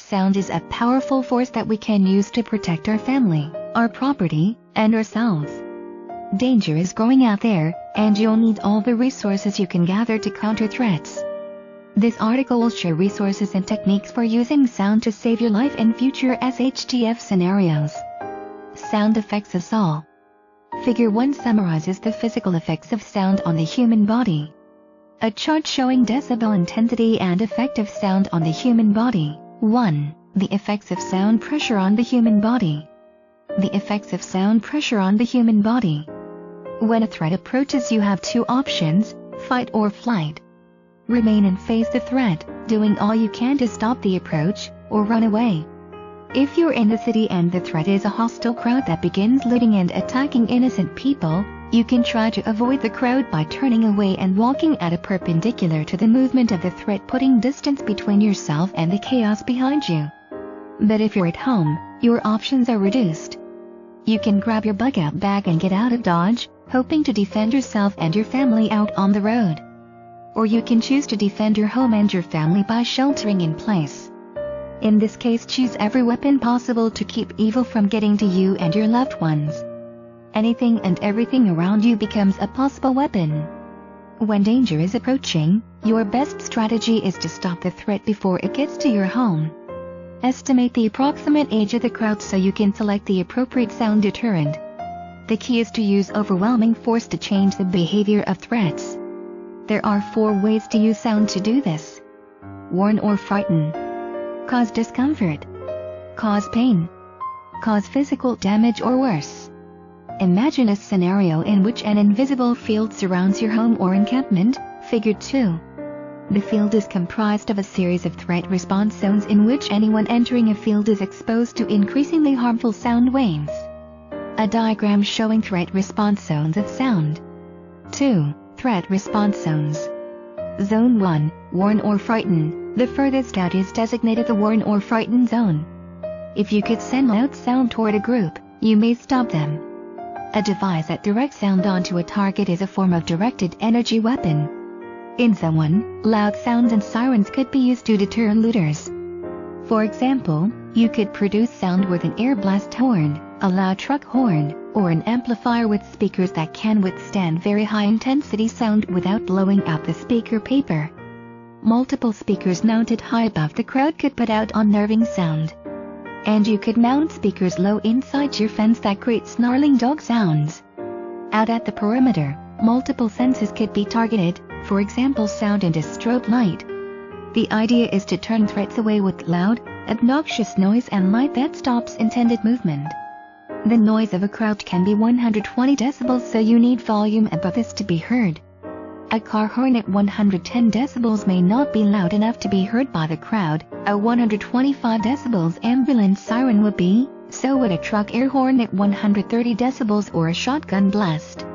Sound is a powerful force that we can use to protect our family, our property, and ourselves. Danger is growing out there, and you'll need all the resources you can gather to counter threats. This article will share resources and techniques for using sound to save your life in future SHTF scenarios. Sound affects us all. Figure 1 summarizes the physical effects of sound on the human body. A chart showing decibel intensity and effect of sound on the human body. 1. The effects of sound pressure on the human body. The effects of sound pressure on the human body. When a threat approaches, you have two options: fight or flight. Remain and face the threat, doing all you can to stop the approach, or run away. If you're in the city and the threat is a hostile crowd that begins looting and attacking innocent people, you can try to avoid the crowd by turning away and walking at a perpendicular to the movement of the threat, putting distance between yourself and the chaos behind you. But if you're at home, your options are reduced. You can grab your bug-out bag and get out of Dodge, hoping to defend yourself and your family out on the road. Or you can choose to defend your home and your family by sheltering in place. In this case, choose every weapon possible to keep evil from getting to you and your loved ones. Anything and everything around you becomes a possible weapon. When danger is approaching, your best strategy is to stop the threat before it gets to your home. Estimate the approximate age of the crowd so you can select the appropriate sound deterrent. The key is to use overwhelming force to change the behavior of threats. There are 4 ways to use sound to do this. Warn or frighten. Cause discomfort. Cause pain. Cause physical damage or worse. Imagine a scenario in which an invisible field surrounds your home or encampment. Figure 2. The field is comprised of a series of threat response zones in which anyone entering a field is exposed to increasingly harmful sound waves. A diagram showing threat response zones of sound. 2. Threat response zones. Zone 1, warn or frighten. The furthest out is designated the warn or frighten zone. If you could send loud sound toward a group, you may stop them. A device that directs sound onto a target is a form of directed energy weapon. In Zone 1, loud sounds and sirens could be used to deter looters. For example, you could produce sound with an air blast horn, a loud truck horn, or an amplifier with speakers that can withstand very high-intensity sound without blowing out the speaker paper. Multiple speakers mounted high above the crowd could put out unnerving sound. And you could mount speakers low inside your fence that create snarling dog sounds. Out at the perimeter, multiple senses could be targeted, for example sound and a strobe light. The idea is to turn threats away with loud, obnoxious noise and light that stops intended movement. The noise of a crowd can be 120 decibels, so you need volume above this to be heard. A car horn at 110 decibels may not be loud enough to be heard by the crowd. A 125 decibels ambulance siren would be, so would a truck air horn at 130 decibels or a shotgun blast.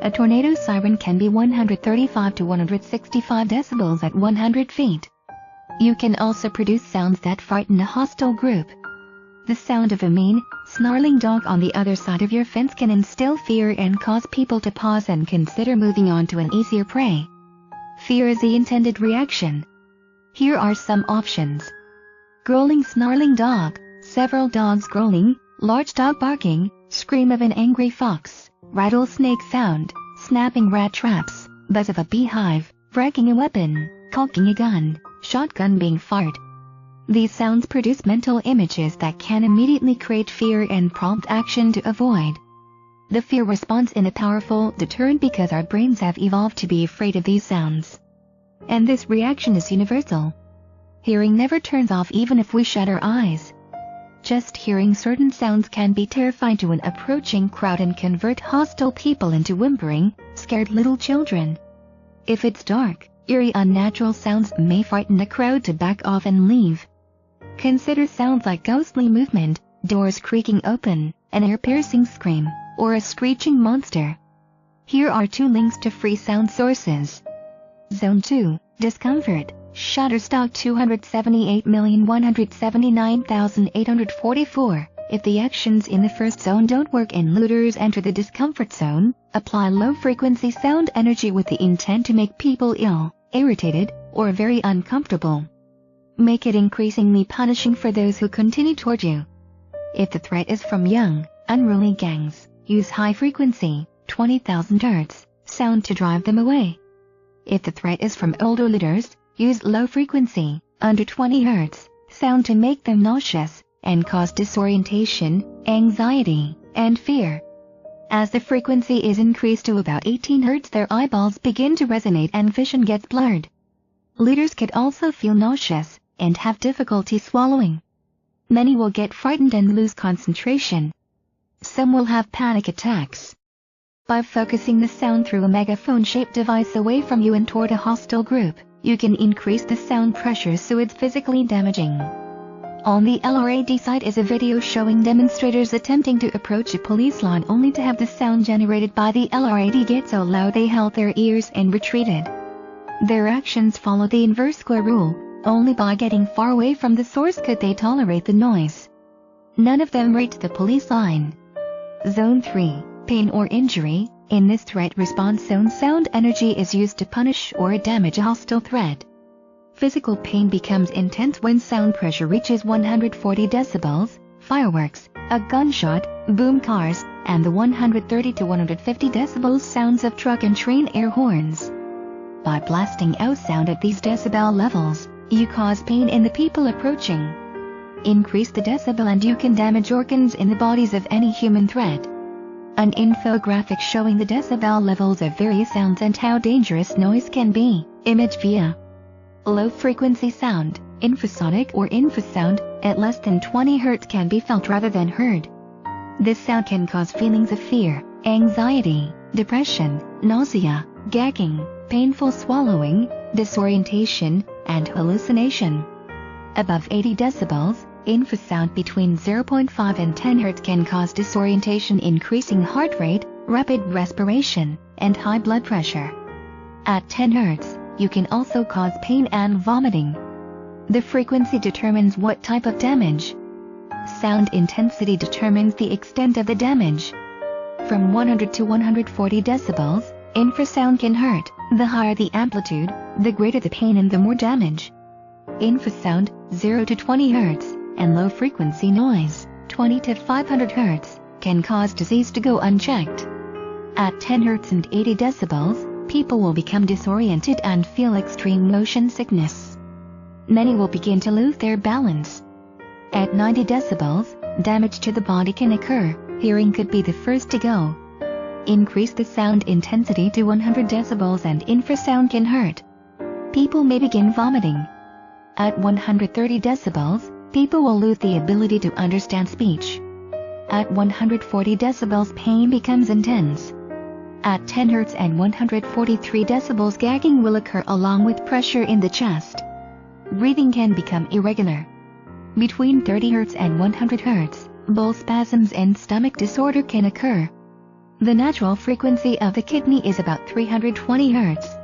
A tornado siren can be 135 to 165 decibels at 100 feet. You can also produce sounds that frighten a hostile group. The sound of a mean, snarling dog on the other side of your fence can instill fear and cause people to pause and consider moving on to an easier prey. Fear is the intended reaction. Here are some options. Growling snarling dog, several dogs growling, large dog barking, scream of an angry fox, rattlesnake sound, snapping rat traps, buzz of a beehive, fracking a weapon, cocking a gun, shotgun being fired. These sounds produce mental images that can immediately create fear and prompt action to avoid. The fear response is a powerful deterrent because our brains have evolved to be afraid of these sounds. And this reaction is universal. Hearing never turns off even if we shut our eyes. Just hearing certain sounds can be terrifying to an approaching crowd and convert hostile people into whimpering, scared little children. If it's dark, eerie unnatural sounds may frighten the crowd to back off and leave. Consider sounds like ghostly movement, doors creaking open, an ear-piercing scream, or a screeching monster. Here are 2 links to free sound sources. Zone 2, discomfort, Shutterstock 278,179,844. If the actions in the first zone don't work and looters enter the discomfort zone, apply low-frequency sound energy with the intent to make people ill, irritated, or very uncomfortable. make it increasingly punishing for those who continue toward you. If the threat is from young, unruly gangs, use high-frequency, 20,000 Hz, sound to drive them away. If the threat is from older leaders, use low-frequency, under 20 Hz, sound to make them nauseous, and cause disorientation, anxiety, and fear. As the frequency is increased to about 18 Hz, their eyeballs begin to resonate and vision gets blurred. Leaders could also feel nauseous, and have difficulty swallowing. Many will get frightened and lose concentration. Some will have panic attacks. By focusing the sound through a megaphone-shaped device away from you and toward a hostile group, you can increase the sound pressure so it's physically damaging. On the LRAD site is a video showing demonstrators attempting to approach a police line only to have the sound generated by the LRAD get so loud they held their ears and retreated. Their actions follow the inverse square rule. Only by getting far away from the source could they tolerate the noise. None of them reached the police line. Zone 3, Pain or Injury. In this threat response zone, sound energy is used to punish or damage a hostile threat. Physical pain becomes intense when sound pressure reaches 140 decibels, fireworks, a gunshot, boom cars, and the 130 to 150 decibels sounds of truck and train air horns. By blasting out sound at these decibel levels, you cause pain in the people approaching. Increase the decibel and you can damage organs in the bodies of any human threat. An infographic showing the decibel levels of various sounds and how dangerous noise can be. Image via low-frequency sound, infrasonic or infrasound, at less than 20 Hz can be felt rather than heard. This sound can cause feelings of fear, anxiety, depression, nausea, gagging, painful swallowing, disorientation, and hallucination. Above 80 decibels, infrasound between 0.5 and 10 Hz can cause disorientation, increasing heart rate, rapid respiration, and high blood pressure. At 10 Hz, you can also cause pain and vomiting. The frequency determines what type of damage. Sound intensity determines the extent of the damage. From 100 to 140 decibels, infrasound can hurt. The higher the amplitude, the greater the pain and the more damage. Infrasound, 0 to 20 Hz, and low-frequency noise, 20 to 500 Hz, can cause disease to go unchecked. At 10 Hz and 80 decibels, people will become disoriented and feel extreme motion sickness. Many will begin to lose their balance. At 90 decibels, damage to the body can occur. Hearing could be the first to go. Increase the sound intensity to 100 decibels and infrasound can hurt. People may begin vomiting. At 130 decibels, people will lose the ability to understand speech. At 140 decibels, pain becomes intense. At 10 Hz and 143 decibels, gagging will occur along with pressure in the chest. Breathing can become irregular. Between 30 Hz and 100 Hz, bowel spasms and stomach disorder can occur. The natural frequency of the kidney is about 320 Hz.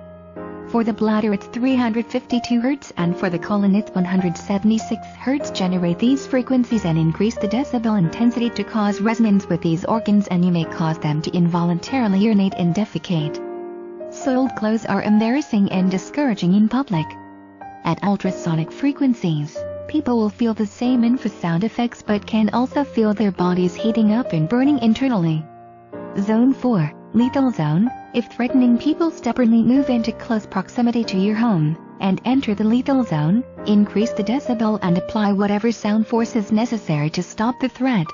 For the bladder it's 352 Hz and for the colon it's 176 Hz. Generate these frequencies and increase the decibel intensity to cause resonance with these organs, and you may cause them to involuntarily urinate and defecate. Soiled clothes are embarrassing and discouraging in public. At ultrasonic frequencies, people will feel the same infrasound effects but can also feel their bodies heating up and burning internally. Zone 4, Lethal Zone. If threatening people stubbornly move into close proximity to your home and enter the lethal zone, increase the decibel and apply whatever sound force is necessary to stop the threat.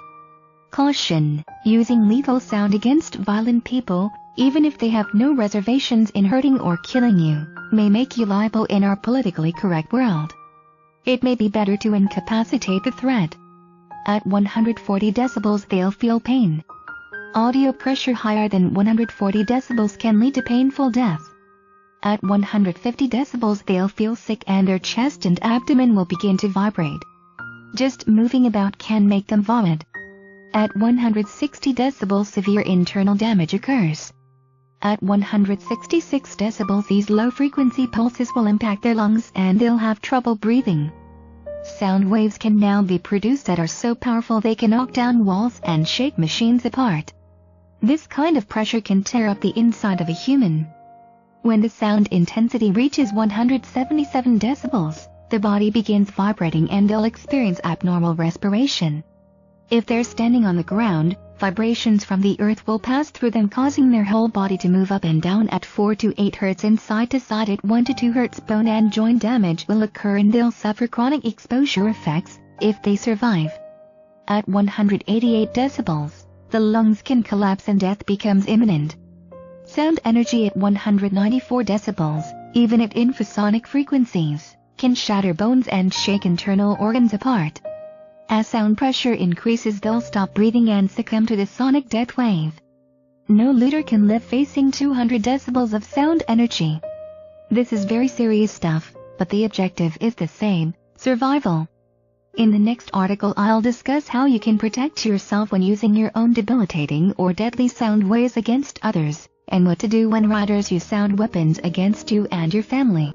Caution: using lethal sound against violent people, even if they have no reservations in hurting or killing you, may make you liable in our politically correct world. It may be better to incapacitate the threat. At 140 decibels they'll feel pain. Audio pressure higher than 140 decibels can lead to painful death. At 150 decibels they'll feel sick and their chest and abdomen will begin to vibrate. Just moving about can make them vomit. At 160 decibels severe internal damage occurs. At 166 decibels these low-frequency pulses will impact their lungs and they'll have trouble breathing. Sound waves can now be produced that are so powerful they can knock down walls and shake machines apart. This kind of pressure can tear up the inside of a human. When the sound intensity reaches 177 decibels, the body begins vibrating and they'll experience abnormal respiration. If they're standing on the ground, vibrations from the earth will pass through them, causing their whole body to move up and down at 4 to 8 Hz and side to side at 1 to 2 Hz. Bone and joint damage will occur and they'll suffer chronic exposure effects if they survive. At 188 decibels, the lungs can collapse and death becomes imminent. Sound energy at 194 decibels, even at infrasonic frequencies, can shatter bones and shake internal organs apart. As sound pressure increases, they'll stop breathing and succumb to the sonic death wave. No leader can live facing 200 decibels of sound energy. This is very serious stuff, but the objective is the same: survival. In the next article I'll discuss how you can protect yourself when using your own debilitating or deadly sound waves against others, and what to do when riders use sound weapons against you and your family.